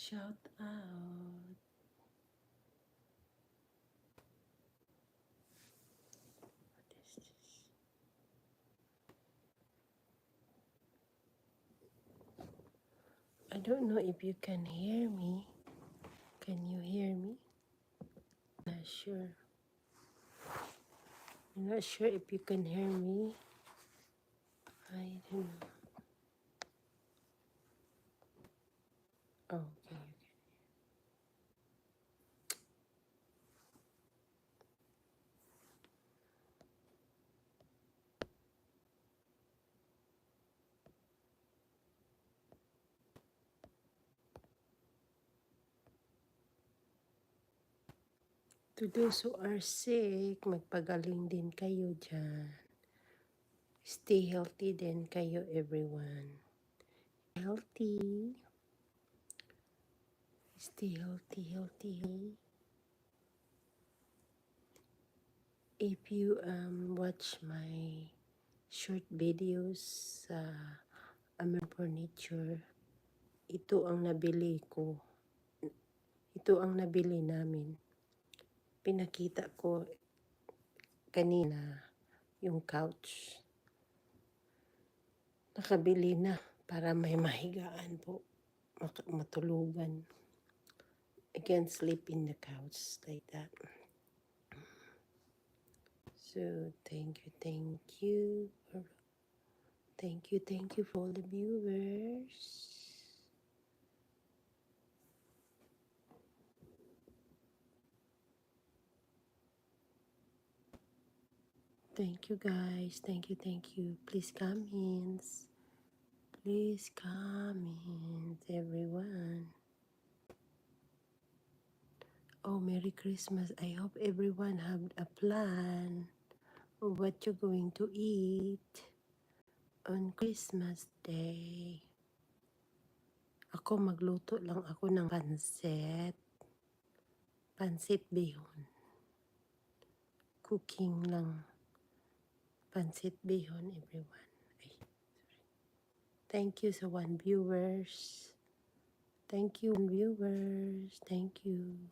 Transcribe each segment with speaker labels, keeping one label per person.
Speaker 1: Shout out. What is this? I don't know if you can hear me. Can you hear me? Not sure. I'm not sure if you can hear me. I don't know. Oh, okay. To those who are sick, magpagaling din kayo dyan. Stay healthy din kayo, everyone. Healthy. Stay healthy. If you watch my short videos sa American Furniture, ito ang nabili ko. Ito ang nabili namin. Pinakita ko kanina yung couch. Nakabili na para may mahigaan po, matulugan. I can sleep in the couch like that. So thank you for all the viewers. Thank you guys. Thank you. Please comments. Please comment, everyone. Oh, Merry Christmas. I hope everyone have a plan of what you're going to eat on Christmas Day. Ako magluto lang ako ng pansit bihon. Cooking lang. Pansit bihon, everyone. Ay, sorry. Thank you sa 1 viewers. Thank you, viewers. Thank you.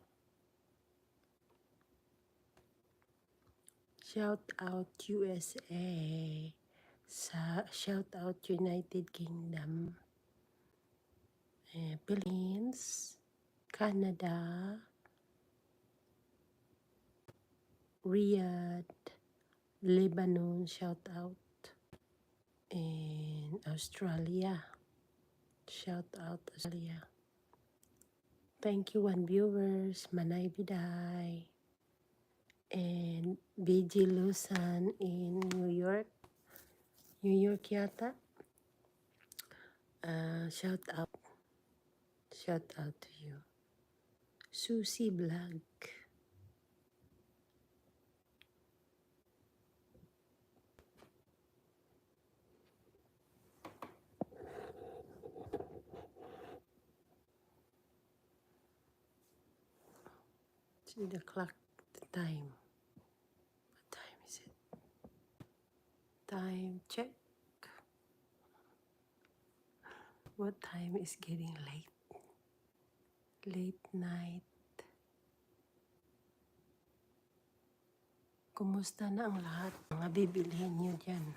Speaker 1: Shout out USA. Shout out United Kingdom. Philippines. Canada. Riyadh. Lebanon. Shout out. And Australia. Shout out Australia. Thank you 1 viewers. Manay Biday. And BG Lusan in New York. New York yata. Shout out. Shout out to you. Susie Vlog. See the clock, the time. What time is it? Time check. What time is getting late? Late night. Kumusta na ang lahat? Mga bibilihin nyo dyan.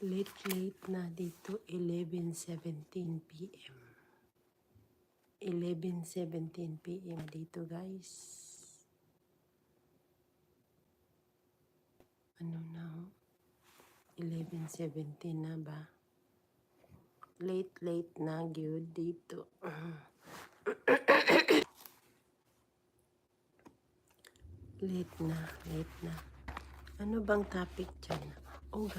Speaker 1: Late na dito, 11:17 p.m. 11:17 p.m. dito, guys. Ano na? 11:17 na ba? Late na gyud dito. Late na. Ano bang topic dyan? Oh,